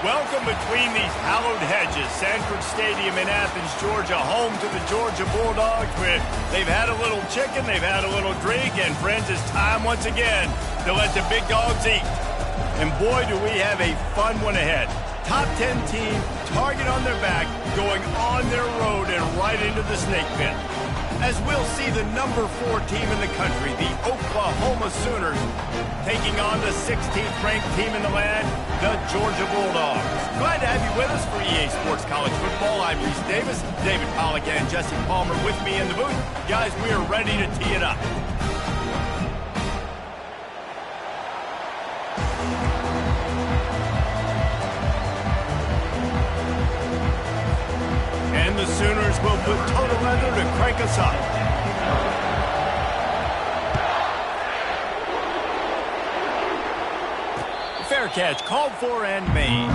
Welcome between these hallowed hedges. Sanford Stadium in Athens, Georgia, home to the Georgia Bulldogs. Where they've had a little chicken, they've had a little drink, and friends, it's time once again to let the big dogs eat. And boy, do we have a fun one ahead. Top 10 team, target on their back, going on their road and right into the snake pit. As we'll see the number 4 team in the country, the Oklahoma Sooners, taking on the 16th ranked team in the land, the Georgia Bulldogs. Glad to have you with us for EA Sports College Football. I'm Reese Davis, David Pollack and Jesse Palmer with me in the booth. Guys, we are ready to tee it up. And the Sooners will put total leather to crank us up. Fair catch called for and made.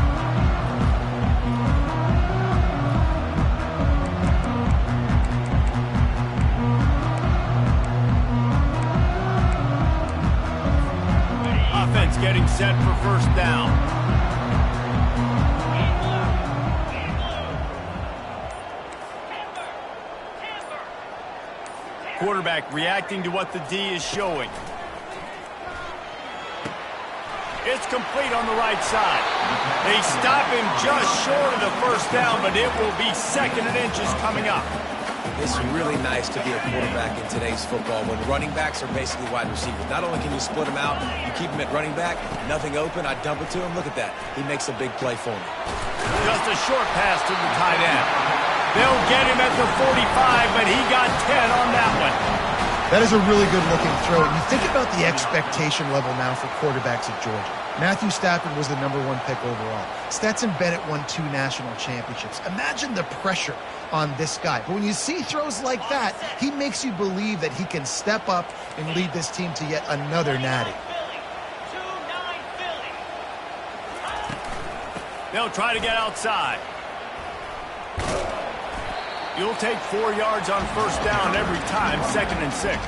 Offense getting set for first down. Quarterback reacting to what the D is showing. It's complete on the right side. They stop him just short of the first down, but it will be second and inches coming up. It's really nice to be a quarterback in today's football when running backs are basically wide receivers. Not only can you split them out, you keep them at running back, nothing open, I dump it to him. Look at that. He makes a big play for me. Just a short pass to the tight end. They'll get him at the 45, but he got 10 on that one. That is a really good-looking throw. You think about the expectation level now for quarterbacks at Georgia. Matthew Stafford was the #1 pick overall. Stetson Bennett won 2 national championships. Imagine the pressure on this guy. But when you see throws like that, he makes you believe that he can step up and lead this team to yet another natty. They'll try to get outside. You'll take 4 yards on first down every time, 2nd and 6.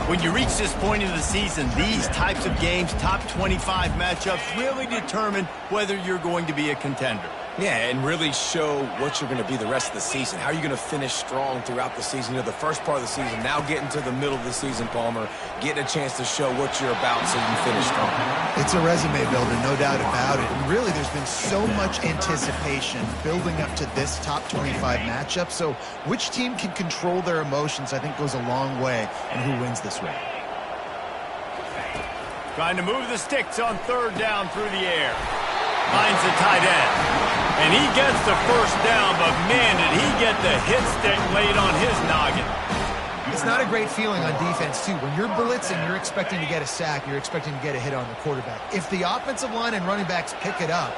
When you reach this point in the season, these types of games, top 25 matchups, really determine whether you're going to be a contender. Yeah, and really show what you're going to be the rest of the season. How are you going to finish strong throughout the season? You know, the first part of the season, now getting to the middle of the season, Palmer, getting a chance to show what you're about so you finish strong. It's a resume builder, no doubt about it. And really, there's been so much anticipation building up to this top 25 matchup. So which team can control their emotions, I think, goes a long way in who wins this way. Trying to move the sticks on 3rd down through the air. Finds the tight end. And he gets the first down, but man, did he get the hit stick laid on his noggin. It's not a great feeling on defense, too. When you're blitzing, you're expecting to get a sack. You're expecting to get a hit on the quarterback. If the offensive line and running backs pick it up,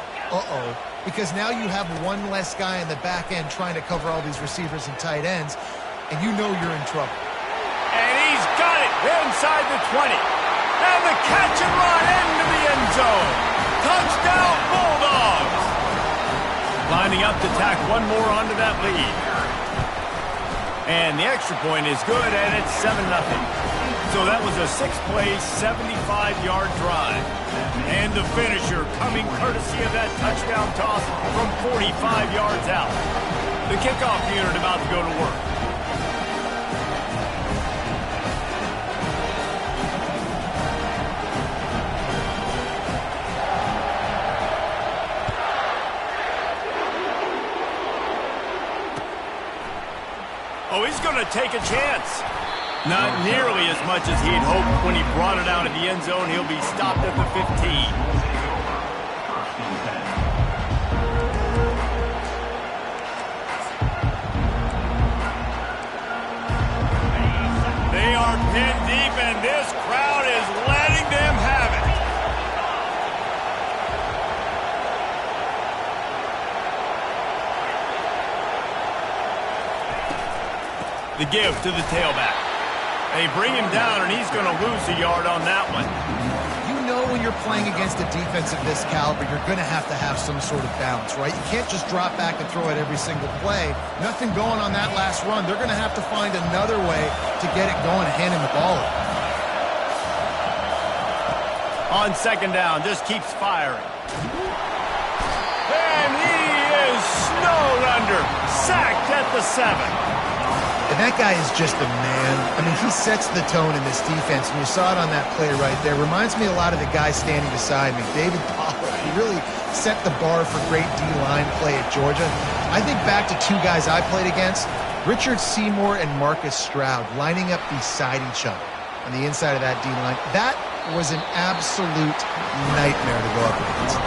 because now you have one less guy in the back end trying to cover all these receivers and tight ends, and you know you're in trouble. And he's got it inside the 20. And the catch and run into the end zone. Touchdown, Bulldogs! Lining up to tack one more onto that lead. And the extra point is good, and it's 7-0. So that was a 6-play, 75-yard drive. And the finisher coming courtesy of that touchdown toss from 45 yards out. The kickoff unit about to go to work. Oh, he's going to take a chance. Not nearly as much as he'd hoped when he brought it out of the end zone. He'll be stopped at the 15. They are pinned deep, and this crowd is letting them have it. The give to the tailback. They bring him down, and he's going to lose a yard on that one. You know when you're playing against a defense of this caliber, you're going to have some sort of balance, right? You can't just drop back and throw it every single play. Nothing going on that last run. They're going to have to find another way to get it going and hand him the ball. On 2nd down, just keeps firing. defender sacked at the 7. And that guy is just a man. I mean, he sets the tone in this defense, and you saw it on that play right there. Reminds me a lot of the guy standing beside me, David Pollard. He really set the bar for great D-line play at Georgia. I think back to two guys I played against, Richard Seymour and Marcus Stroud, lining up beside each other on the inside of that D-line. That was an absolute nightmare to go up against.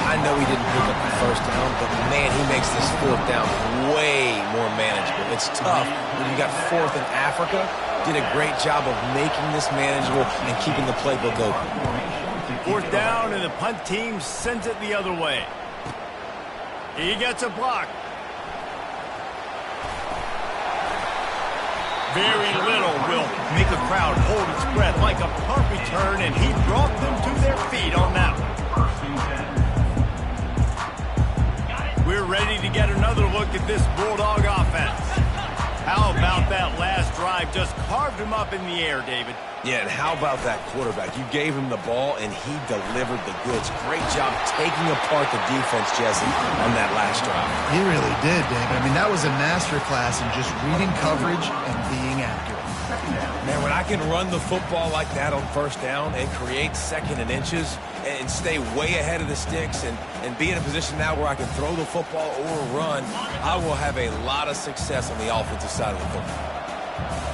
I know he didn't pick up the first down, but man, he makes this fourth down way more manageable. It's tough when you got fourth in Africa. Did a great job of making this manageable and keeping the playbook open. Fourth down, and the punt team sends it the other way. He gets a block. Very little will make a crowd hold its breath like a punt return, and he brought them to their feet on that one. We're ready to get another look at this Bulldog offense. How about that last drive? Just carved him up in the air, David. Yeah, and how about that quarterback? You gave him the ball, and he delivered the goods. Great job taking apart the defense, Jesse, on that last drive. He really did, David. I mean, that was a masterclass in just reading coverage and being accurate. Man, when I can run the football like that on first down and create second and inches and stay way ahead of the sticks and be in a position now where I can throw the football or run, I will have a lot of success on the offensive side of the football.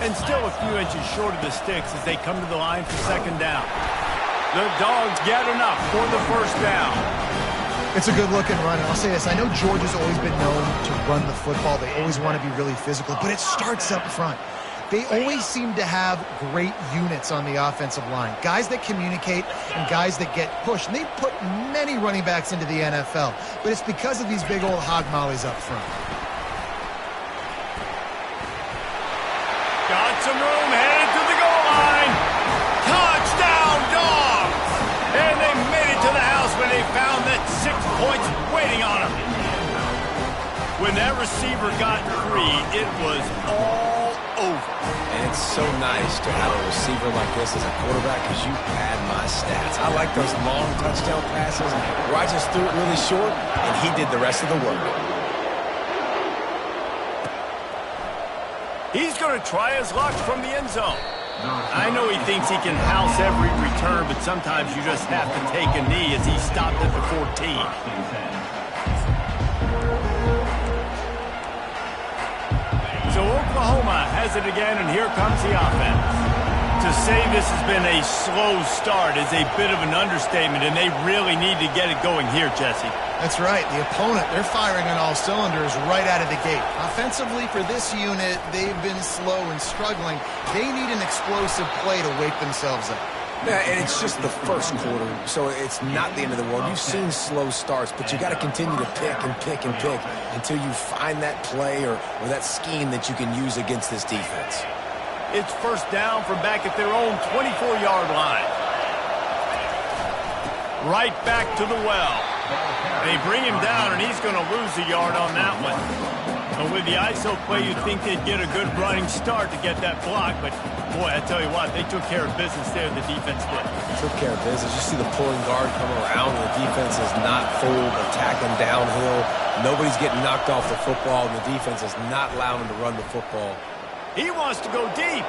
And still a few inches short of the sticks as they come to the line for second down. The Dogs get enough for the first down. It's a good-looking run, and I'll say this. I know Georgia's always been known to run the football. They always want to be really physical, but it starts up front. They always seem to have great units on the offensive line. Guys that communicate and guys that get pushed. And they've put many running backs into the NFL, but it's because of these big old hog mollies up front. Got some room, headed to the goal line. Touchdown, Dogs! And they made it to the house when they found that 6 points waiting on them. When that receiver got free, it was all over. And it's so nice to have a receiver like this as a quarterback because you pad my stats. I like those long touchdown passes where I just threw it really short and he did the rest of the work. He's going to try his luck from the end zone. I know he thinks he can house every return, but sometimes you just have to take a knee as he stopped at the 14. So Oklahoma has it again, and here comes the offense. To say this has been a slow start is a bit of an understatement, and they really need to get it going here, Jesse. That's right. The opponent, they're firing on all cylinders right out of the gate. Offensively, for this unit, they've been slow and struggling. They need an explosive play to wake themselves up. Yeah, and it's just the first quarter, so it's not the end of the world. You've seen slow starts, but you got to continue to pick and pick and pick until you find that play or that scheme that you can use against this defense. It's first down from back at their own 24-yard line. Right back to the well. They bring him down, and he's going to lose a yard on that one. And with the ISO play, you'd think they'd get a good running start to get that block, but boy, I tell you what, they took care of business there, the defense did. Took care of business. You see the pulling guard come around, and the defense is not full, attacking downhill. Nobody's getting knocked off the football, and the defense is not allowing them to run the football. He wants to go deep.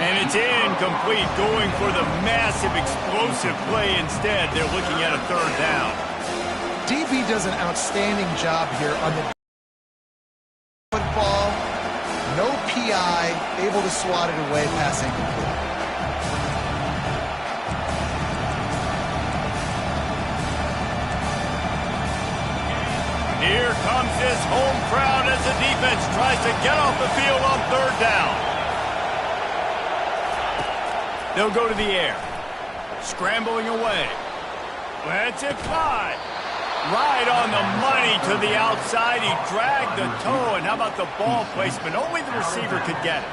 And it's incomplete, going for the massive explosive play instead. They're looking at a third down. DB does an outstanding job here on the football. No PI, able to swat it away, pass incomplete. Here comes his home crowd as the defense tries to get off the field on third down. They'll go to the air. Scrambling away. Lets it fly. Right on the money to the outside. He dragged the toe, and how about the ball placement? Only the receiver could get it.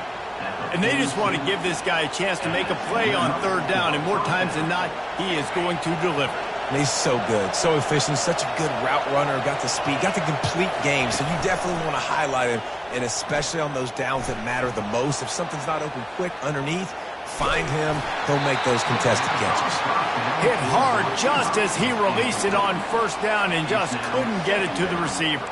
And they just want to give this guy a chance to make a play on third down, and more times than not, he is going to deliver. And he's so good, so efficient, such a good route runner, got the speed, got the complete game, so you definitely want to highlight him, and especially on those downs that matter the most. If something's not open quick underneath, find him, he'll make those contested catches. Hit hard just as he released it on first down and just couldn't get it to the receiver.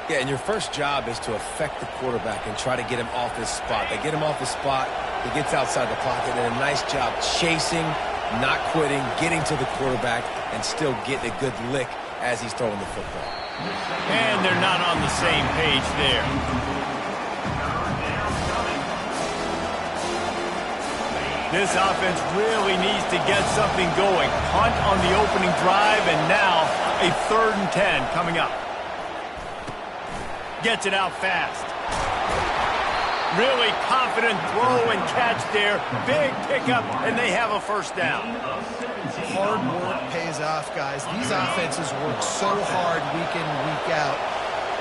Yeah, and your first job is to affect the quarterback and try to get him off his spot. They get him off his spot, he gets outside the pocket, and a nice job chasing, not quitting, getting to the quarterback, and still getting a good lick as he's throwing the football. And they're not on the same page there. This offense really needs to get something going. Punt on the opening drive, and now a 3rd and 10 coming up. Gets it out fast. Really confident throw and catch there. Big pickup, and they have a first down. Hard work pays off, guys. These offenses work so hard week in, week out,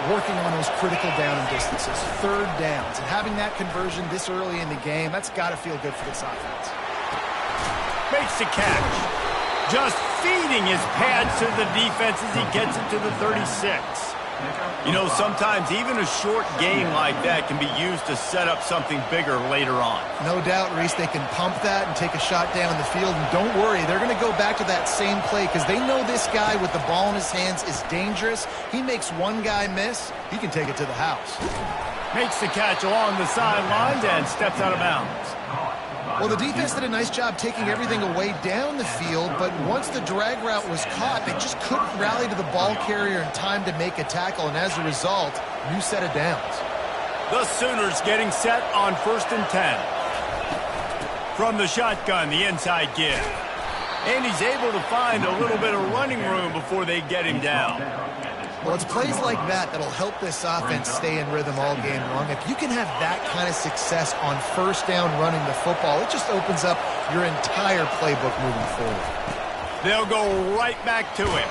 working on those critical down and distances, 3rd downs. And having that conversion this early in the game, that's got to feel good for this offense. Makes the catch. Just feeding his pads to the defense as he gets it to the 36. You know, sometimes even a short game like that can be used to set up something bigger later on. No doubt, Reese, they can pump that and take a shot down the field. And don't worry, they're going to go back to that same play because they know this guy with the ball in his hands is dangerous. He makes one guy miss, he can take it to the house. Makes the catch along the sidelines and steps out of bounds. Well, the defense did a nice job taking everything away down the field, but once the drag route was caught, they just couldn't rally to the ball carrier in time to make a tackle, and as a result, new set of downs. The Sooners getting set on 1st and 10. From the shotgun, the inside give. And he's able to find a little bit of running room before they get him down. Well, it's plays like that that'll help this offense stay in rhythm all game long. If you can have that kind of success on first down running the football, it just opens up your entire playbook moving forward. They'll go right back to him.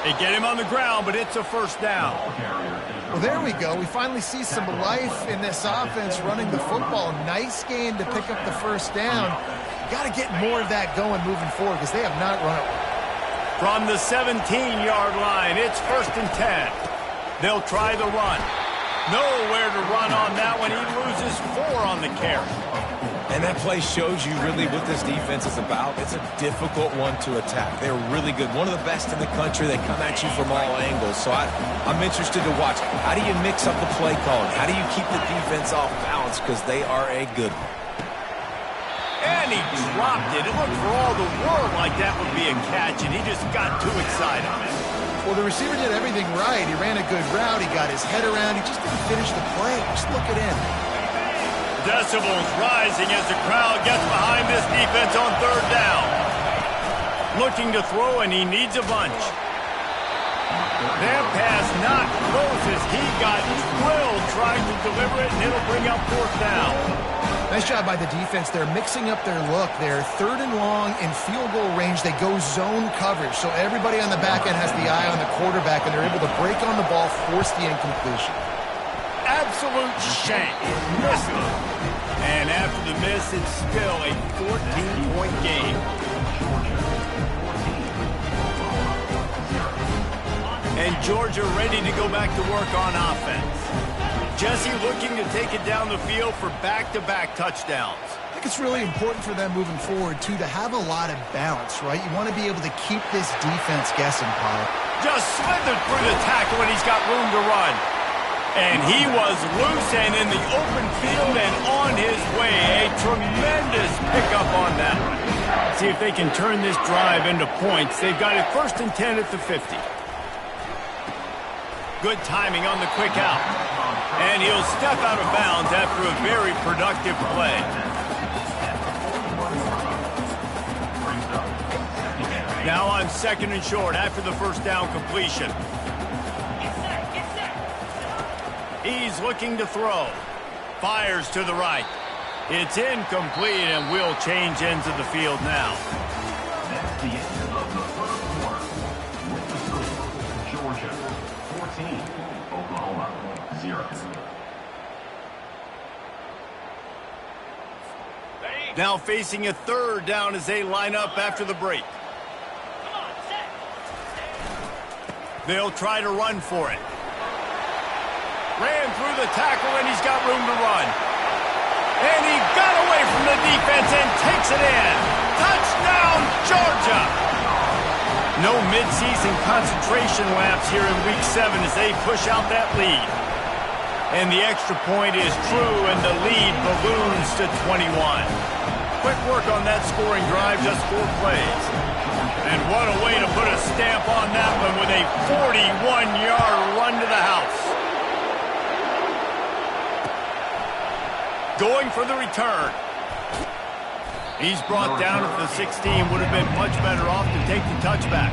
They get him on the ground, but it's a first down. Well, there we go. We finally see some life in this offense running the football. Nice game to pick up the first down. Got to get more of that going moving forward because they have not run it well. From the 17-yard line, it's 1st and 10. They'll try the run. Nowhere to run on that one. He loses 4 on the carry. And that play shows you really what this defense is about. It's a difficult one to attack. They're really good. One of the best in the country. They come at you from all angles. So I'm interested to watch. How do you mix up the play calling? How do you keep the defense off balance? Because they are a good one. And he dropped it. It looked for all the world like that would be a catch, and he just got too excited. Well, the receiver did everything right. He ran a good route. He got his head around. He just didn't finish the play. Just look at him. Decibels rising as the crowd gets behind this defense on 3rd down. Looking to throw, and he needs a bunch. That pass not close as he got drilled trying to deliver it, and it'll bring up 4th down. Nice job by the defense. They're mixing up their look. They're 3rd and long in field goal range. They go zone coverage, so everybody on the back end has the eye on the quarterback, and they're able to break on the ball, force the incompletion. Absolute shank. Missed it. And after the miss, it's still a 14-point game. And Georgia ready to go back to work on offense. Jesse looking to take it down the field for back-to-back touchdowns. I think it's really important for them moving forward, too, to have a lot of balance, right? You want to be able to keep this defense guessing, Paul. Just slithered through the tackle, and he's got room to run. And he was loose and in the open field and on his way. A tremendous pickup on that one. See if they can turn this drive into points. They've got it 1st and 10 at the 50. Good timing on the quick out. And he'll step out of bounds after a very productive play. Now on 2nd and short after the first down completion. He's looking to throw. Fires to the right. It's incomplete, and will change ends of the field now. That's the end of the first quarter. With the score, Georgia 14, Oklahoma 0. Now facing a 3rd down as they line up after the break. They'll try to run for it. Ran through the tackle, and he's got room to run. And he got away from the defense and takes it in. Touchdown, Georgia! No midseason concentration laps here in Week 7 as they push out that lead. And the extra point is true, and the lead balloons to 21. Quick work on that scoring drive, just 4 plays. And what a way to put a stamp on that one with a 41-yard run to the house. Going for the return. He's brought down at the 16. Would have been much better off to take the touchback.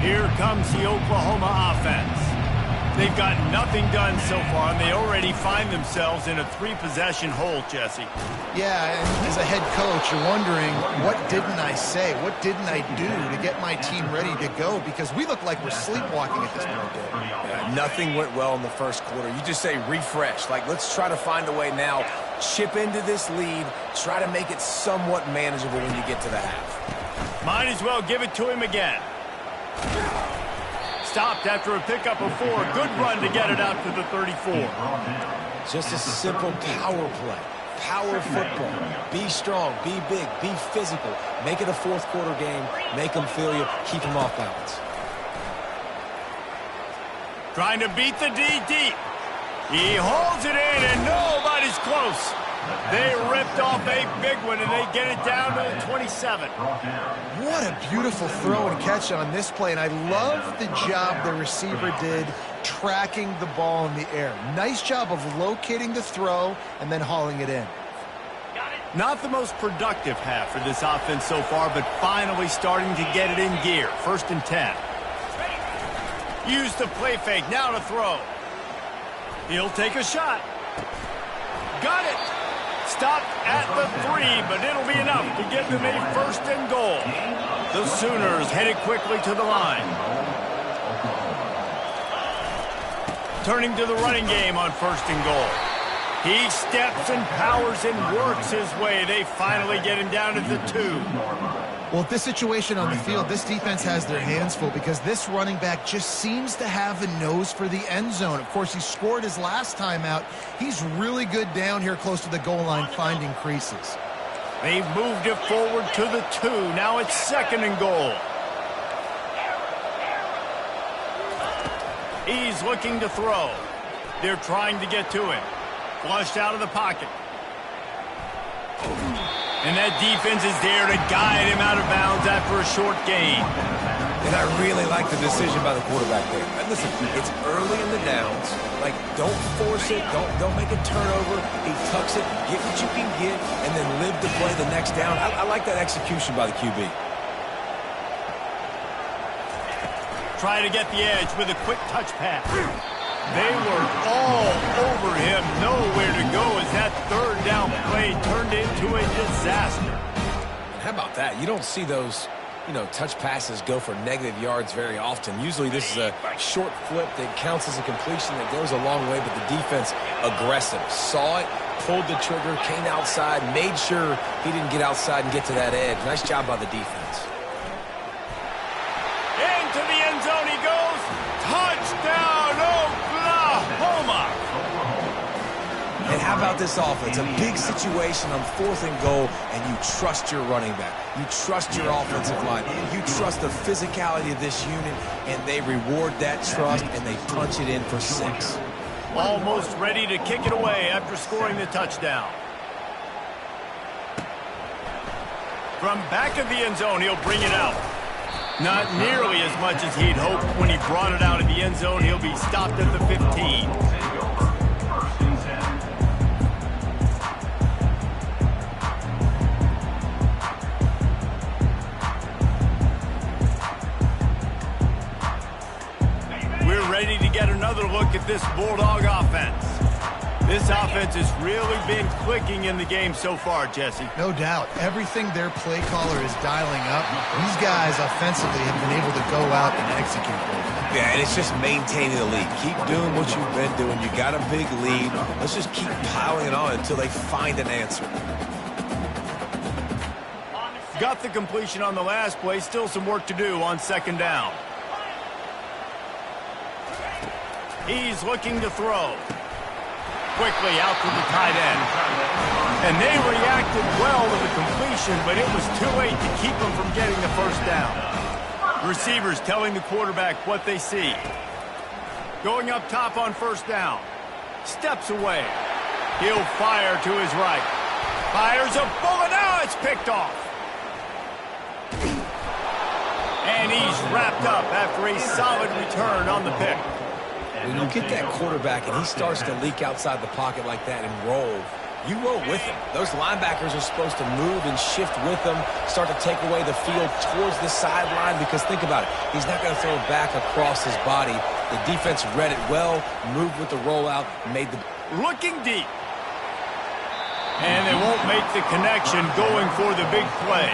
Here comes the Oklahoma offense. They've got nothing done so far, and they already find themselves in a 3-possession hole, Jesse. Yeah, and as a head coach, you're wondering, what didn't I say? What didn't I do to get my team ready to go? Because we look like we're sleepwalking at this point, Dave. Yeah, nothing went well in the first quarter. You just say refresh. Like, let's try to find a way now, chip into this lead, try to make it somewhat manageable when you get to the half. Might as well give it to him again. Stopped after a pickup of 4. Good run to get it out to the 34. Just a simple power play. Power football. Be strong, be big, be physical. Make it a fourth quarter game. Make them feel you. Keep them off balance. Trying to beat the D deep. He holds it in, and nobody's close. They ripped off a big one, and they get it down to the 27. What a beautiful throw and catch on this play, and I love the job the receiver did tracking the ball in the air. Nice job of locating the throw and then hauling it in. Not the most productive half for this offense so far, but finally starting to get it in gear. 1st and 10. Use the play fake, now to throw. He'll take a shot. Got it. Stopped at the 3, but it'll be enough to give them a 1st and goal. The Sooners headed quickly to the line. Turning to the running game on 1st and goal. He steps and powers and works his way. They finally get him down to the 2. Well, at this situation on the field, this defense has their hands full because this running back just seems to have a nose for the end zone. Of course, he scored his last time out. He's really good down here close to the goal line, finding creases. They've moved it forward to the 2. Now it's 2nd and goal. He's looking to throw. They're trying to get to him. Flushed out of the pocket. And that defense is there to guide him out of bounds after a short gain. And I really like the decision by the quarterback there. And listen, it's early in the downs. Like, don't force it. Don't make a turnover. He tucks it, get what you can get, and then live to play the next down. I like that execution by the QB. Try to get the edge with a quick touch pass. They were all over him, nowhere to go as that 3rd down play turned into a disaster. How about that? You don't see those, touch passes go for negative yards very often. Usually this is a short flip that counts as a completion that goes a long way, but the defense aggressive. Saw it, pulled the trigger, came outside, made sure he didn't get outside and get to that edge. Nice job by the defense. Into the end zone he goes. Touchdown, Oklahoma! And how about this offense? A big situation on 4th and goal, and you trust your running back. You trust your offensive line. You trust the physicality of this unit, and they reward that trust, and they punch it in for 6. Almost ready to kick it away after scoring the touchdown. From back of the end zone, he'll bring it out. Not nearly as much as he'd hoped when he brought it out of the end zone. He'll be stopped at the 15. We're ready to get another look at this Bulldog offense. This offense has really been clicking in the game so far, Jesse. No doubt. Everything their play caller is dialing up, these guys offensively have been able to go out and execute. Yeah, and it's just maintaining the lead. Keep doing what you've been doing. You got a big lead. Let's just keep piling it on until they find an answer. Got the completion on the last play. Still some work to do on 2nd down. He's looking to throw. Quickly out to the tight end. And they reacted well to the completion, but it was too late to keep them from getting the first down. Receivers telling the quarterback what they see. Going up top on first down. Steps away. He'll fire to his right. Fires a bullet. Now it's picked off. And he's wrapped up after a solid return on the pick. When you get that quarterback and he starts to leak outside the pocket like that and roll, you roll with him. Those linebackers are supposed to move and shift with him, start to take away the field towards the sideline, because think about it. He's not going to throw it back across his body. The defense read it well, moved with the rollout, made the... Looking deep. And they won't make the connection going for the big play.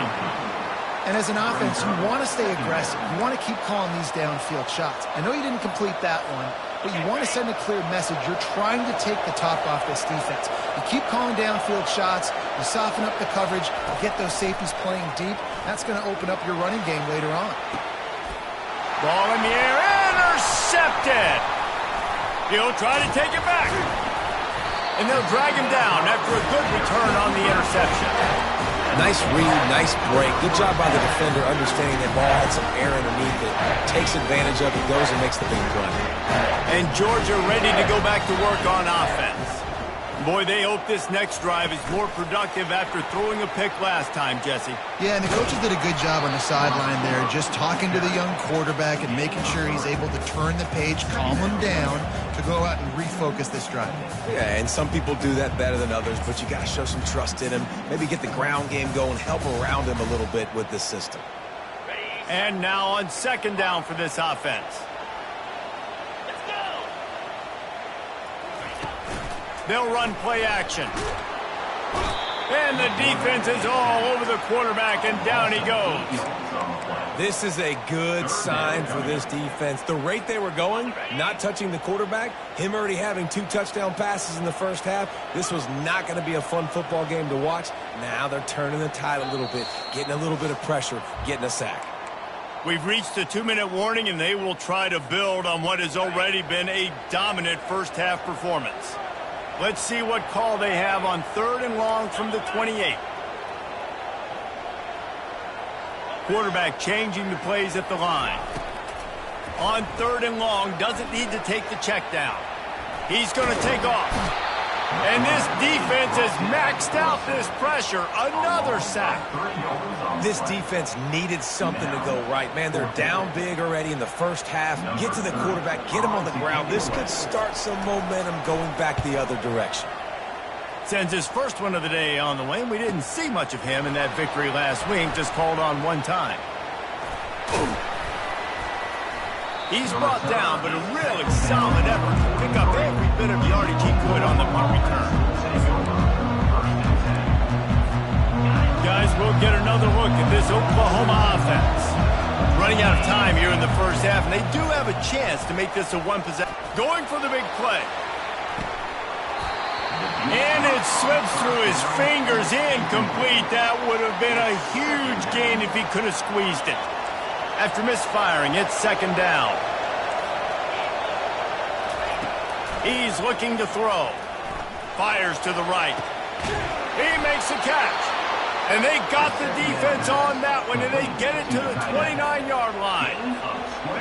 And as an offense, you want to stay aggressive. You want to keep calling these downfield shots. I know you didn't complete that one, but you want to send a clear message. You're trying to take the top off this defense. You keep calling downfield shots, you soften up the coverage, you get those safeties playing deep. That's going to open up your running game later on. Ball in the air, intercepted. He'll try to take it back. And they'll drag him down after a good return on the interception. Nice read, nice break. Good job by the defender understanding that ball had some air underneath it. Takes advantage of it, goes and makes the big play. And Georgia ready to go back to work on offense. Boy, they hope this next drive is more productive after throwing a pick last time, Jesse. Yeah, and the coaches did a good job on the sideline there, just talking to the young quarterback and making sure he's able to turn the page, calm him down, to go out and refocus this drive. Yeah, and some people do that better than others, but you got to show some trust in him. Maybe get the ground game going, help around him a little bit with this system. And now on second down for this offense. They'll run play action. And the defense is all over the quarterback, and down he goes. This is a good sign for this defense. The rate they were going, not touching the quarterback, him already having 2 touchdown passes in the first half, this was not going to be a fun football game to watch. Now they're turning the tide a little bit, getting a little bit of pressure, getting a sack. We've reached the 2-minute warning, and they will try to build on what has already been a dominant first-half performance. Let's see what call they have on 3rd and long from the 28. Quarterback changing the plays at the line. On 3rd and long, doesn't need to take the check down. He's going to take off. And this defense has maxed out this pressure. Another sack. This defense needed something to go right. Man, they're down big already in the first half. Get to the quarterback, get him on the ground. This could start some momentum going back the other direction. Sends his first one of the day on the way. We didn't see much of him in that victory last week, just called on one time. He's brought down, but a really solid effort to pick up every bit of yardage he could on the punt return. Guys, we'll get another look at this Oklahoma offense. Running out of time here in the first half, and they do have a chance to make this a one-possession. Going for the big play. And it slips through his fingers, incomplete. That would have been a huge gain if he could have squeezed it. After misfiring, it's second down. He's looking to throw. Fires to the right. He makes the catch. And they got the defense on that one, and they get it to the 29-yard line.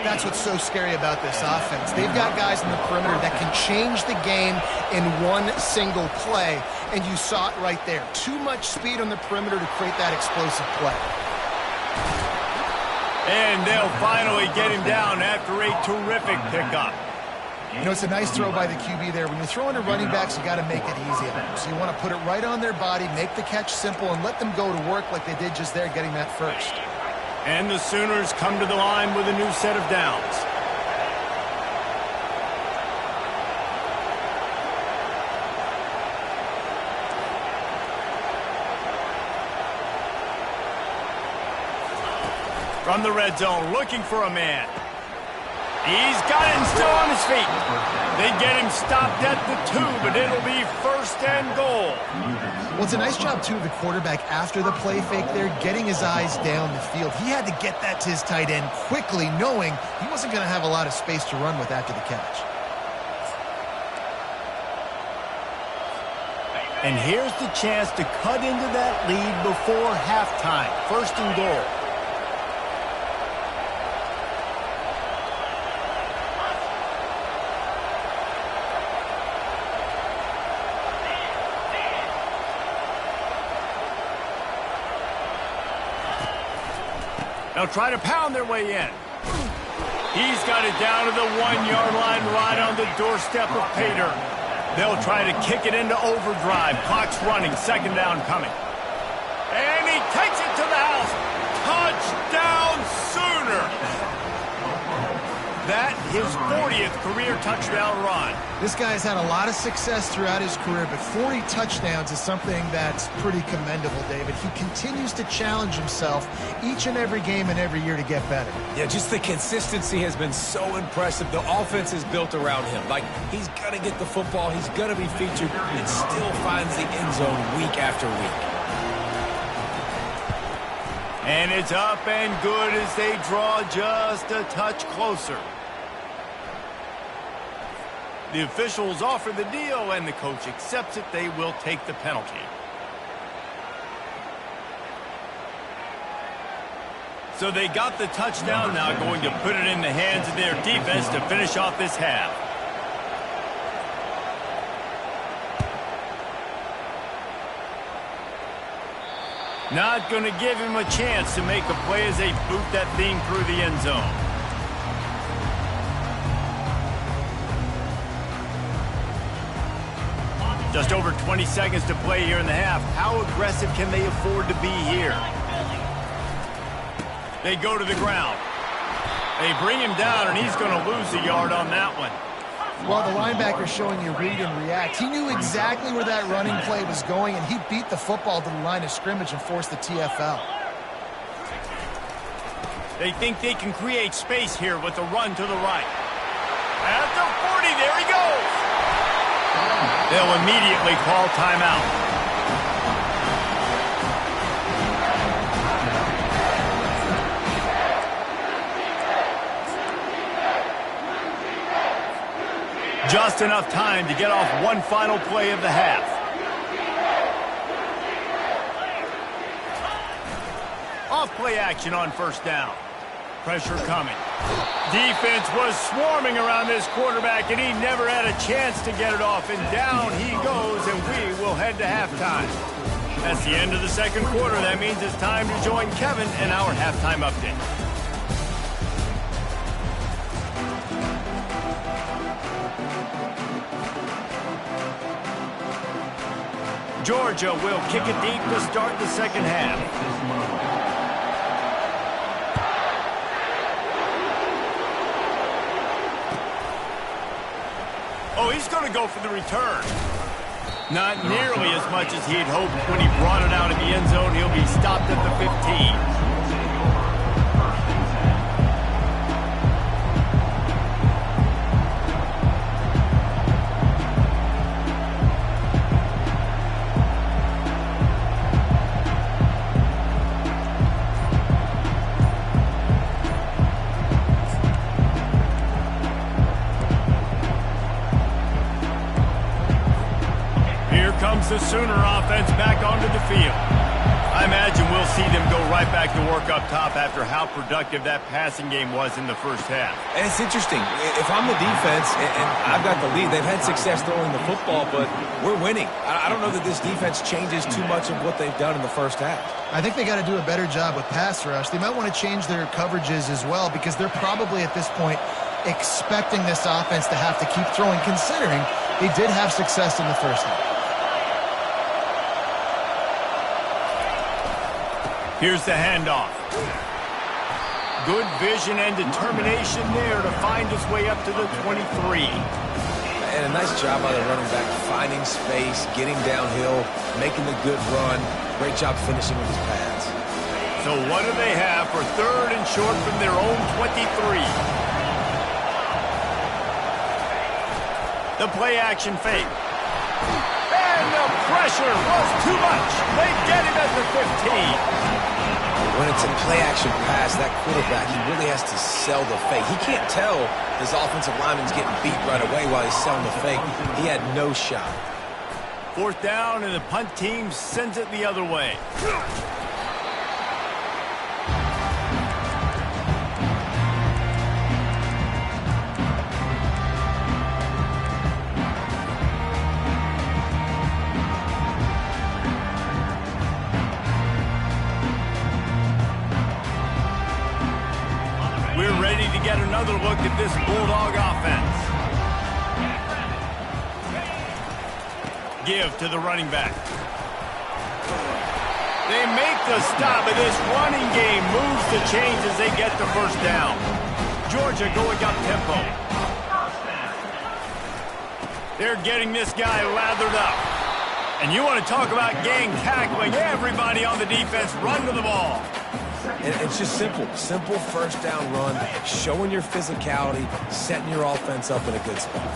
That's what's so scary about this offense. They've got guys in the perimeter that can change the game in one single play, and you saw it right there. Too much speed on the perimeter to create that explosive play. And they'll finally get him down after a terrific pickup. You know, it's a nice throw by the QB there. When you're throwing to running backs, you got to make it easy on them. So you want to put it right on their body, make the catch simple, and let them go to work like they did just there, getting that first. And the Sooners come to the line with a new set of downs. From the red zone, looking for a man. He's got it and still on his feet. They get him stopped at the 2, but it'll be first and goal. Well, it's a nice job, too, of the quarterback after the play fake there, getting his eyes down the field. He had to get that to his tight end quickly, knowing he wasn't going to have a lot of space to run with after the catch. And here's the chance to cut into that lead before halftime. First and goal. They'll try to pound their way in. He's got it down to the 1-yard line right on the doorstep of Pater. They'll try to kick it into overdrive. Clock's running. Second down coming. And he takes it to the house. Touchdown Sooner. That his 40th career touchdown run. This guy's had a lot of success throughout his career, but 40 touchdowns is something that's pretty commendable, David. He continues to challenge himself each and every game and every year to get better. Yeah, just the consistency has been so impressive. The offense is built around him. Like, he's going to get the football, he's going to be featured, and still finds the end zone week after week. And it's up and good as they draw just a touch closer. The officials offer the deal, and the coach accepts it. They will take the penalty. So they got the touchdown, now going to put it in the hands of their defense to finish off this half. Not going to give him a chance to make a play as they boot that thing through the end zone. Just over 20 seconds to play here in the half. How aggressive can they afford to be here? They go to the ground. They bring him down, and he's going to lose a yard on that one. Well, the linebacker's showing you read and react. He knew exactly where that running play was going, and he beat the football to the line of scrimmage and forced the TFL. They think they can create space here with the run to the right. At the 40, there he goes. They'll immediately call timeout. Just enough time to get off one final play of the half. Off play action on first down. Pressure coming. Defense was swarming around this quarterback, and he never had a chance to get it off. And down he goes, and we will head to halftime. That's the end of the second quarter. That means it's time to join Kevin in our halftime update. Georgia will kick it deep to start the second half. Oh, he's going to go for the return. Not nearly as much as he had hoped when he brought it out in the end zone. He'll be stopped at the 15. The Sooner offense back onto the field. I imagine we'll see them go right back to work up top after how productive that passing game was in the first half. And it's interesting. If I'm the defense and I've got the lead, they've had success throwing the football, but we're winning. I don't know that this defense changes too much of what they've done in the first half. I think they got to do a better job with pass rush. They might want to change their coverages as well, because they're probably at this point expecting this offense to have to keep throwing, considering they did have success in the first half. Here's the handoff. Good vision and determination there to find his way up to the 23. And a nice job by the running back, finding space, getting downhill, making the good run. Great job finishing with his pads. So what do they have for third and short from their own 23? The play action fake. And the pressure was too much. They get him at the 15. When it's a play-action pass, that quarterback, he really has to sell the fake. He can't tell his offensive lineman's getting beat right away while he's selling the fake. He had no shot. 4th down, and the punt team sends it the other way. We're ready to get another look at this Bulldog offense. Give to the running back. They make the stop, and this running game moves the chains as they get the 1st down. Georgia going up tempo. They're getting this guy lathered up. And you want to talk about gang tackling. Everybody on the defense run to the ball. And it's just simple 1st down run, showing your physicality, setting your offense up in a good spot.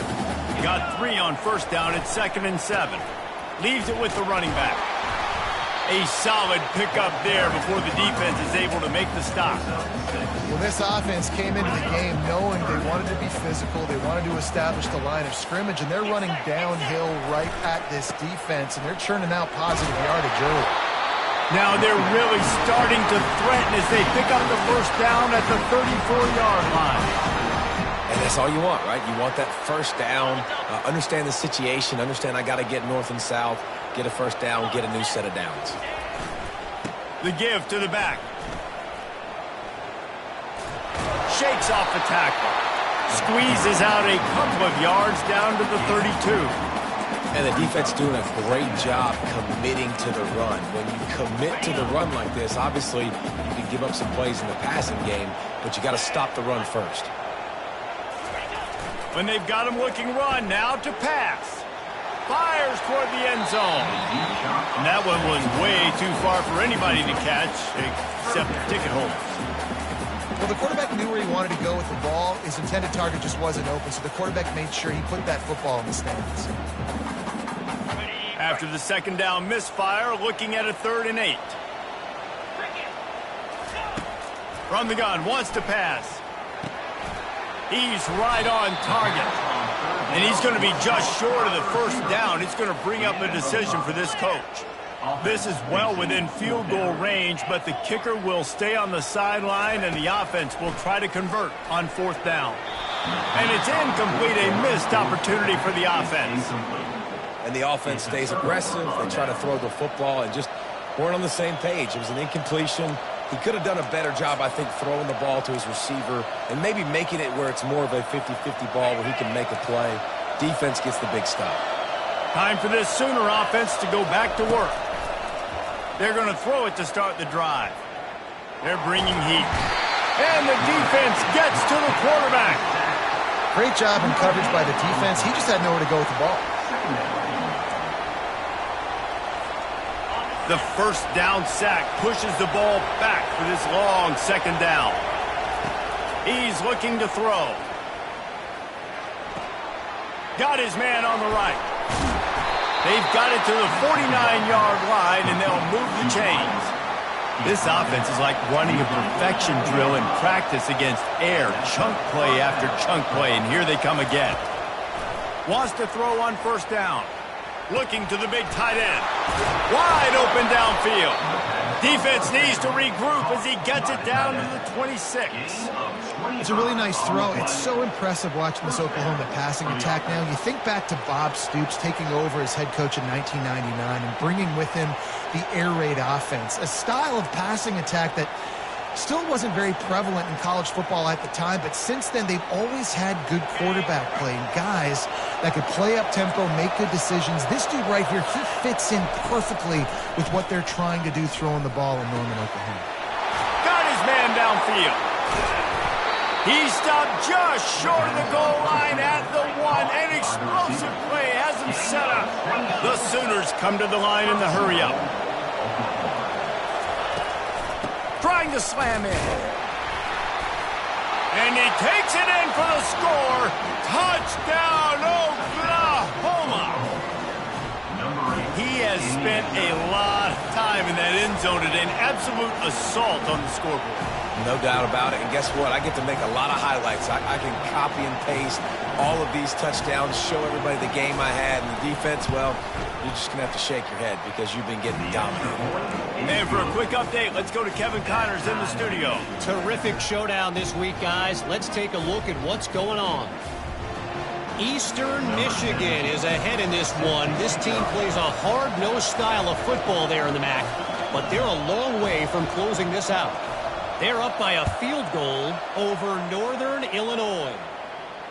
Got 3 on 1st down. It's 2nd and 7. Leaves it with the running back. A solid pickup there before the defense is able to make the stop. Well, this offense came into the game knowing they wanted to be physical. They wanted to establish the line of scrimmage, and they're running downhill right at this defense, and they're churning out positive yardage early. Now they're really starting to threaten as they pick up the 1st down at the 34-yard line. And that's all you want, right? You want that 1st down, understand the situation, understand I got to get north and south, get a 1st down, get a new set of downs. The give to the back. Shakes off the tackle. Squeezes out a couple of yards down to the 32. And the defense doing a great job committing to the run. When you commit to the run like this, obviously you can give up some plays in the passing game, but you got to stop the run first. When they've got him looking run, now to pass. Fires toward the end zone. And that one was way too far for anybody to catch, except the ticket holders. Well, the quarterback knew where he wanted to go with the ball. His intended target just wasn't open, so the quarterback made sure he put that football in the stands. After the 2nd down misfire, looking at a 3rd and 8. From the gun, wants to pass. He's right on target. And he's going to be just short of the 1st down. It's going to bring up a decision for this coach. This is well within field goal range, but the kicker will stay on the sideline, and the offense will try to convert on 4th down. And it's incomplete, a missed opportunity for the offense. And the offense stays aggressive. They try to throw the football and just weren't on the same page. It was an incompletion. He could have done a better job, I think, throwing the ball to his receiver and maybe making it where it's more of a 50-50 ball where he can make a play. Defense gets the big stop. Time for this Sooner offense to go back to work. They're going to throw it to start the drive. They're bringing heat. And the defense gets to the quarterback. Great job in coverage by the defense. He just had nowhere to go with the ball. The 1st down sack pushes the ball back for this long 2nd down. He's looking to throw. Got his man on the right. They've got it to the 49-yard line, and they'll move the chains. This offense is like running a perfection drill in practice against air, chunk play after chunk play, and here they come again. Wants to throw on 1st down. Looking to the big tight end. Wide open downfield. Defense needs to regroup as he gets it down to the 26. It's a really nice throw. It's so impressive watching this Oklahoma passing attack now. You think back to Bob Stoops taking over as head coach in 1999 and bringing with him the air raid offense, a style of passing attack that still wasn't very prevalent in college football at the time, but since then they've always had good quarterback play and guys that could play up tempo, make good decisions. This dude right here, he fits in perfectly with what they're trying to do throwing the ball in Norman, Oklahoma. Got his man downfield. He stopped just short of the goal line at the 1. An explosive play has him set up. The Sooners come to the line in the hurry-up. Trying to slam in. And he takes it in for the score. Touchdown, Oklahoma. Number 8. He has spent a lot of time in that end zone today, an absolute assault on the scoreboard. No doubt about it. And guess what? I get to make a lot of highlights. I can copy and paste all of these touchdowns, show everybody the game I had. And the defense, well, you're just going to have to shake your head because you've been getting dominated. And for a quick update, let's go to Kevin Connors in the studio. Terrific showdown this week, guys. Let's take a look at what's going on. Eastern Michigan is ahead in this one. This team plays a hard-nosed style of football there in the MAC, but they're a long way from closing this out. They're up by a field goal over Northern Illinois.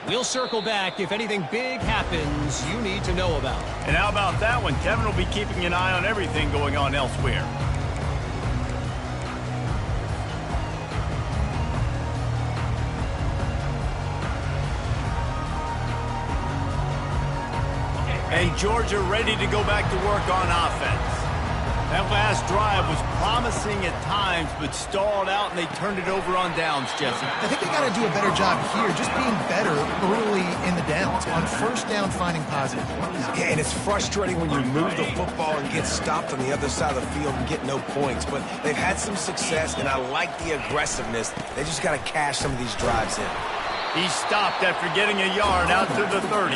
We'll circle back if anything big happens you need to know about. And how about that one? Kevin will be keeping an eye on everything going on elsewhere. And Georgia ready to go back to work on offense. That last drive was promising at times, but stalled out, and they turned it over on downs, Jesse. I think they got to do a better job here, just being better early in the downs. On first down, finding positive points. Yeah, and it's frustrating when you move the football and get stopped on the other side of the field and get no points. But they've had some success, and I like the aggressiveness. They just got to cash some of these drives in. He stopped after getting a yard out to the 30.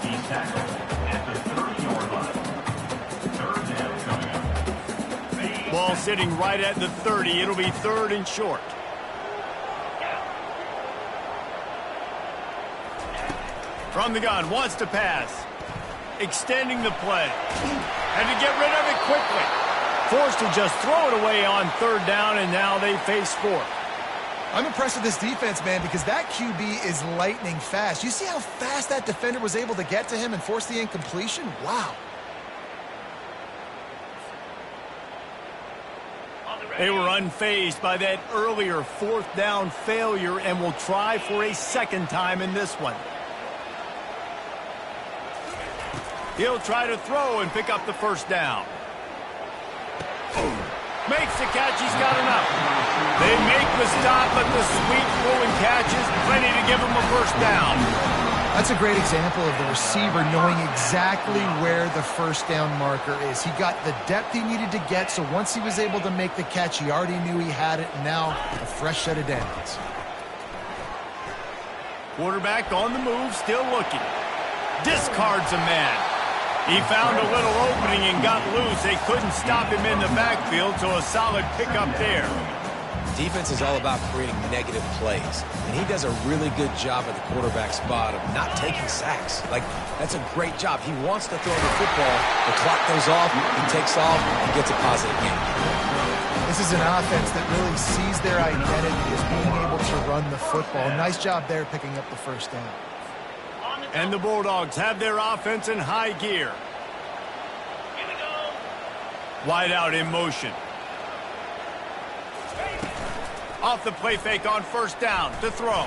He's tackled at the 30-yard line. Third down coming up. Ball sitting right at the 30. It'll be third and short. From the gun, wants to pass. Extending the play. And to get rid of it quickly. Forced to just throw it away on third down, and now they face fourth. I'm impressed with this defense, man, because that QB is lightning fast. You see how fast that defender was able to get to him and force the incompletion? Wow. They were unfazed by that earlier fourth down failure and will try for a second time in this one. He'll try to throw and pick up the first down. Makes the catch. He's got enough. They make the stop, but the sweet throwing catch is plenty to give him a first down. That's a great example of the receiver knowing exactly where the first down marker is. He got the depth he needed to get, so once he was able to make the catch, he already knew he had it, and now a fresh set of downs. Quarterback on the move, still looking. Discards a man. He found a little opening and got loose. They couldn't stop him in the backfield, so a solid pickup there. Defense is all about creating negative plays, and he does a really good job at the quarterback spot of not taking sacks. Like, that's a great job. He wants to throw the football. The clock goes off, he takes off, and gets a positive game. This is an offense that really sees their identity as being able to run the football. Nice job there picking up the first down. And the Bulldogs have their offense in high gear. Here we go. Wide out in motion. Off the play fake on first down to throw.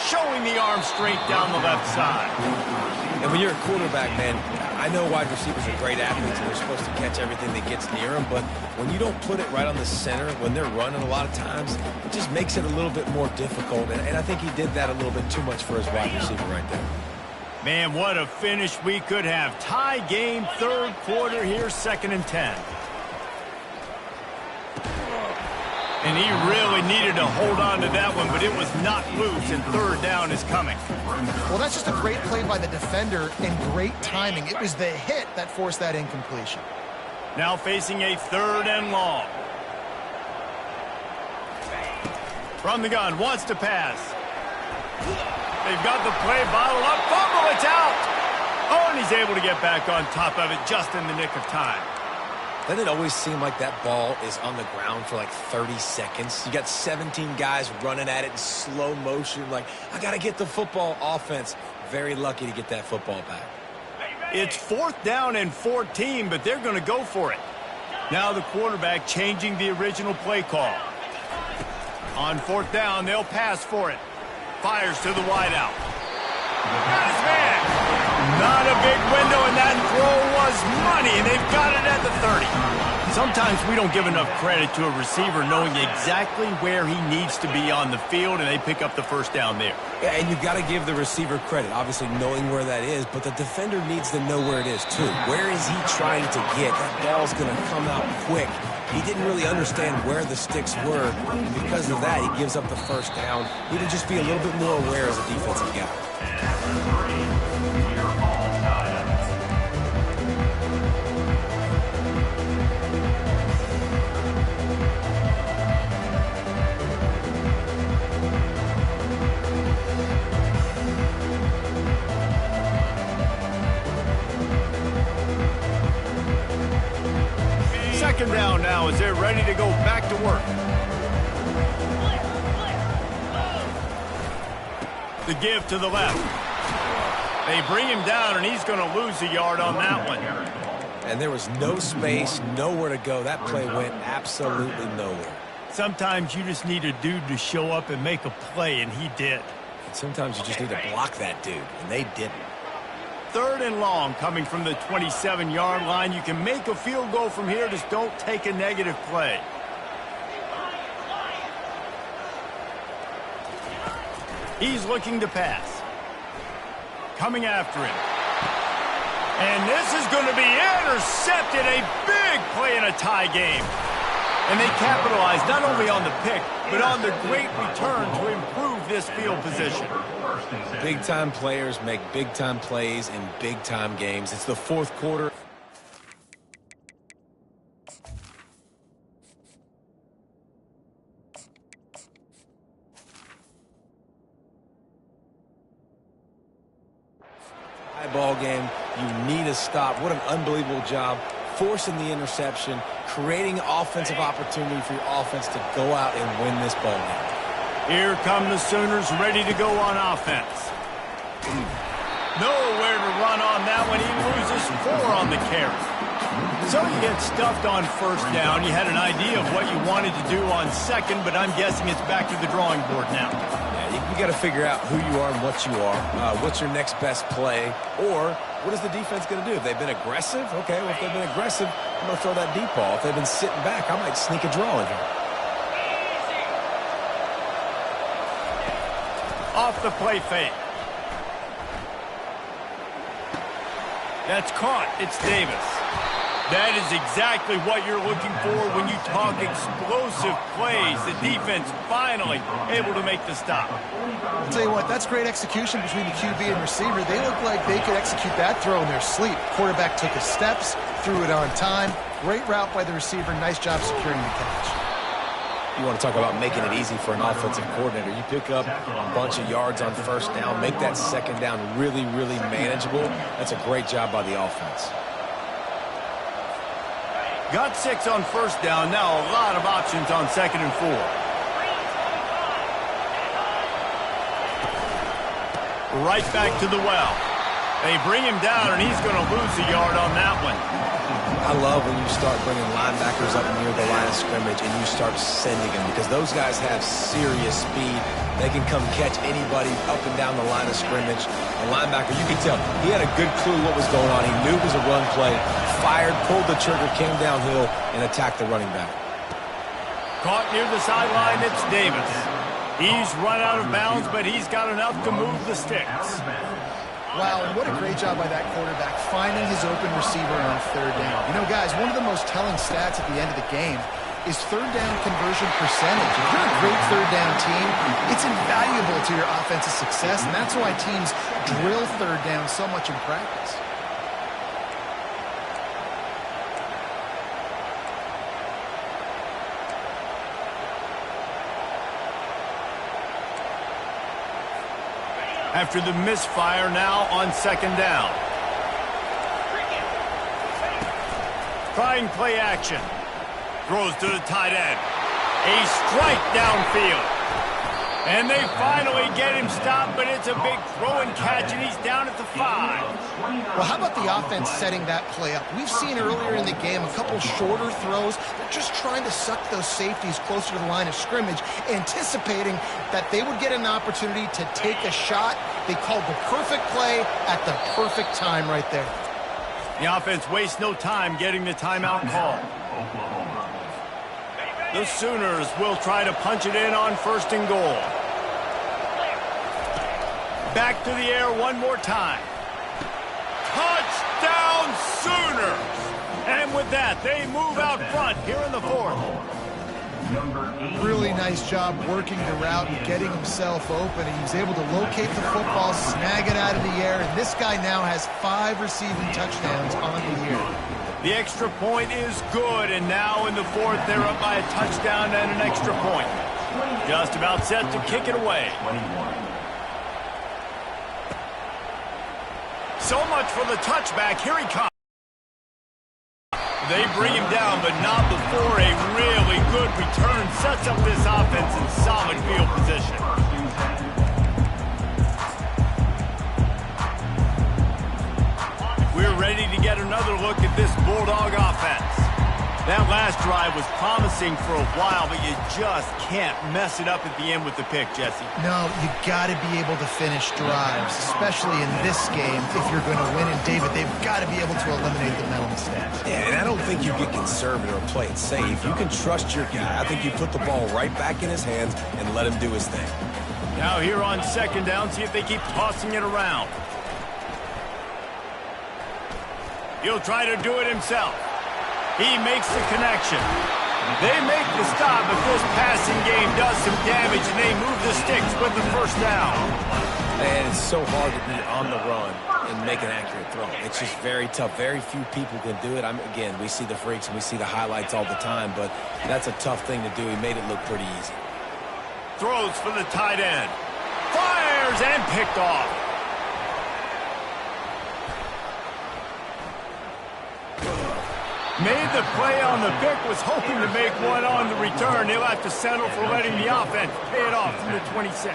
Showing the arm strength down the left side. And when you're a quarterback, man, I know wide receivers are great athletes and they're supposed to catch everything that gets near them, but when you don't put it right on the center, when they're running a lot of times, it just makes it a little bit more difficult. And I think he did that a little bit too much for his wide receiver right there. Man, what a finish we could have. Tie game, third quarter here, 2nd and 10. And he really needed to hold on to that one, but it was not loose, and third down is coming. Well, that's just a great play by the defender and great timing. It was the hit that forced that incompletion. Now facing a third and long. From the gun, wants to pass. They've got the play bottled up. Fumble, it's out. Oh, and he's able to get back on top of it just in the nick of time. Doesn't it always seem like that ball is on the ground for like 30 seconds? You got 17 guys running at it in slow motion. Like, I got to get the football. Offense, very lucky to get that football back. It's 4th down and 14, but they're going to go for it. Now the quarterback changing the original play call. On 4th down, they'll pass for it. Fires to the wideout. Got his man. Not a big window, and that throw was money, and they've got it at the 30. Sometimes we don't give enough credit to a receiver knowing exactly where he needs to be on the field, and they pick up the first down there. Yeah, and you've got to give the receiver credit, obviously knowing where that is, but the defender needs to know where it is too. Where is he trying to get? That ball's going to come out quick. He didn't really understand where the sticks were, and because of that, he gives up the first down. He need to just be a little bit more aware as a defensive guy. Second down now as they're ready to go back to work. The give to the left. They bring him down, and he's going to lose a yard on that one. And there was no space, nowhere to go. That play went absolutely nowhere. Sometimes you just need a dude to show up and make a play, and he did. And sometimes you just need to block that dude, and they didn't. Third and long coming from the 27-yard line. You can make a field goal from here, just don't take a negative play. He's looking to pass. Coming after him. And this is going to be intercepted. A big play in a tie game. And they capitalized not only on the pick, but on the great return to improve this field position. Big-time players make big-time plays in big-time games. It's the fourth quarter. High ball game. You need a stop. What an unbelievable job. Forcing the interception, creating offensive opportunity for your offense to go out and win this ball game. Here come the Sooners ready to go on offense. Nowhere to run on that one. He loses 4 on the carry. So you get stuffed on first down. You had an idea of what you wanted to do on second, but I'm guessing it's back to the drawing board now. Yeah, you got to figure out who you are and what you are. What's your next best play? Or what is the defense going to do? If they've been aggressive, okay, well, if they've been aggressive, I'm going to throw that deep ball. If they've been sitting back, I might sneak a draw in here. Off the play fake. That's caught. It's Davis. That is exactly what you're looking for when you talk explosive plays. The defense finally able to make the stop. I'll tell you what, that's great execution between the QB and receiver. They look like they could execute that throw in their sleep. Quarterback took his steps, threw it on time. Great route by the receiver. Nice job securing the catch. You want to talk about making it easy for an offensive coordinator. You pick up a bunch of yards on first down, make that second down really, really manageable. That's a great job by the offense. Got 6 on first down. Now a lot of options on second and 4. Right back to the well. They bring him down, and he's going to lose a yard on that one. I love when you start bringing linebackers up near the line of scrimmage and you start sending them, because those guys have serious speed. They can come catch anybody up and down the line of scrimmage. A linebacker, you can tell, he had a good clue what was going on. He knew it was a run play, fired, pulled the trigger, came downhill, and attacked the running back. Caught near the sideline, it's Davis. He's run out of bounds, but he's got enough to move the sticks. Wow, and what a great job by that quarterback, finding his open receiver on third down. You know, guys, one of the most telling stats at the end of the game is third down conversion percentage. If you're a great third down team, it's invaluable to your offensive success, and that's why teams drill third down so much in practice. After the misfire, now on second down. Trying play action. Throws to the tight end. A strike downfield. And they finally get him stopped, but it's a big throw and catch, and he's down at the 5. Well, how about the offense setting that play up? We've seen earlier in the game a couple shorter throws. They're just trying to suck those safeties closer to the line of scrimmage, anticipating that they would get an opportunity to take a shot. They called the perfect play at the perfect time right there. The offense wastes no time getting the timeout call. Oklahoma. The Sooners will try to punch it in on 1st and goal. Back to the air one more time. Touchdown Sooners! And with that, they move out front here in the 4th. Really nice job working the route and getting himself open. And he was able to locate the football, snag it out of the air, and this guy now has 5 receiving touchdowns on the year. The extra point is good, and now in the 4th, they're up by a touchdown and an extra point. Just about set to kick it away. So much for the touchback. Here he comes. They bring him down, but not before a really good return sets up this offense in solid field position. We're ready to get another look at this Bulldog offense. That last drive was promising for a while, but you just can't mess it up at the end with the pick, Jesse. No, you got to be able to finish drives, especially in this game if you're going to win. And David, they've got to be able to eliminate the mental mistakes. Yeah, and I don't think you get conservative or play it safe. You can trust your guy. I think you put the ball right back in his hands and let him do his thing. Now here on 2nd down, see if they keep tossing it around. He'll try to do it himself. He makes the connection. They make the stop, but this passing game does some damage, and they move the sticks with the 1st down. And it's so hard to be on the run and make an accurate throw. It's just very tough. Very few people can do it. Again, we see the freaks and we see the highlights all the time, but that's a tough thing to do. He made it look pretty easy. Throws for the tight end. Fires and picked off. Made the play on the pick, was hoping to make one on the return. He'll have to settle for letting the offense pay it off from the 26.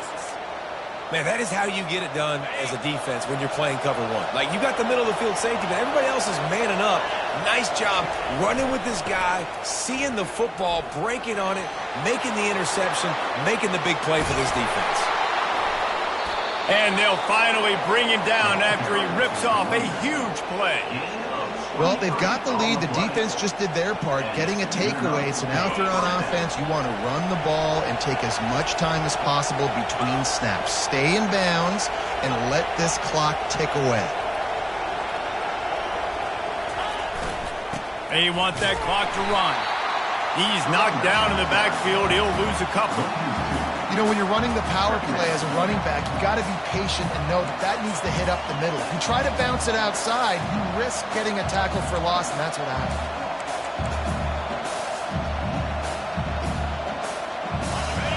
Man, that is how you get it done as a defense when you're playing cover 1. Like, you got the middle of the field safety, but everybody else is manning up. Nice job running with this guy, seeing the football, breaking on it, making the interception, making the big play for this defense. And they'll finally bring him down after he rips off a huge play. Well, they've got the lead. The defense just did their part, getting a takeaway. So now if you're on offense, you want to run the ball and take as much time as possible between snaps. Stay in bounds and let this clock tick away. They want that clock to run. He's knocked down in the backfield. He'll lose a couple. You know, when you're running the power play as a running back, you got to be patient and know that that needs to hit up the middle. If you try to bounce it outside, you risk getting a tackle for loss, and that's what happened.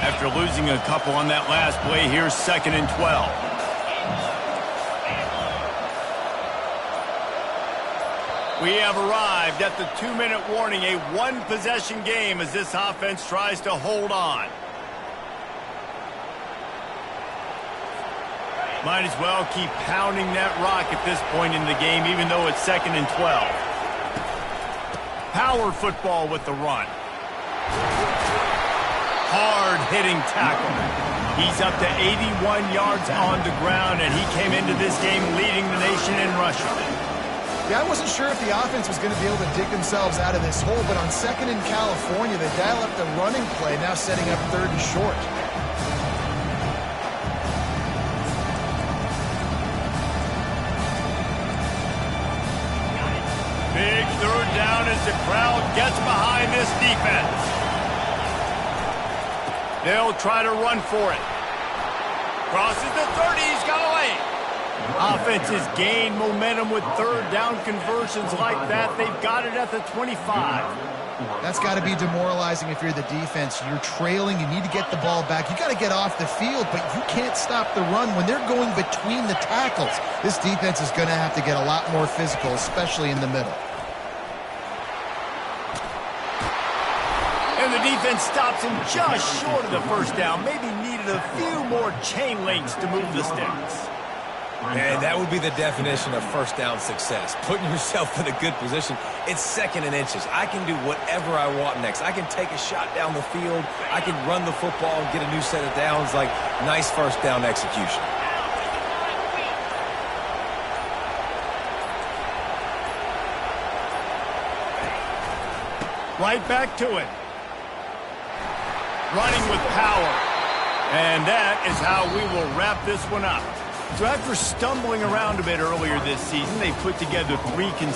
After losing a couple on that last play, here's 2nd and 12. We have arrived at the 2-minute warning, a 1-possession game as this offense tries to hold on. Might as well keep pounding that rock at this point in the game, even though it's 2nd and 12. Power football with the run. Hard-hitting tackle. He's up to 81 yards on the ground, and he came into this game leading the nation in rushing. Yeah, I wasn't sure if the offense was going to be able to dig themselves out of this hole, but on 2nd in California, they dial up the running play, now setting up 3rd and short. Big 3rd down as the crowd gets behind this defense. They'll try to run for it. Crosses the 30, he's got a lane. Offense has gained momentum with 3rd down conversions like that. They've got it at the 25. That's got to be demoralizing if you're the defense. You're trailing, you need to get the ball back. You got to get off the field, but you can't stop the run when they're going between the tackles. This defense is going to have to get a lot more physical, especially in the middle. And the defense stops him just short of the 1st down. Maybe needed a few more chain links to move the sticks. And that would be the definition of 1st down success. Putting yourself in a good position. It's 2nd and inches. I can do whatever I want next. I can take a shot down the field. I can run the football and get a new set of downs. Like, nice 1st down execution. Right back to it. Running with power. And that is how we will wrap this one up. So after stumbling around a bit earlier this season, they put together 3 consecutive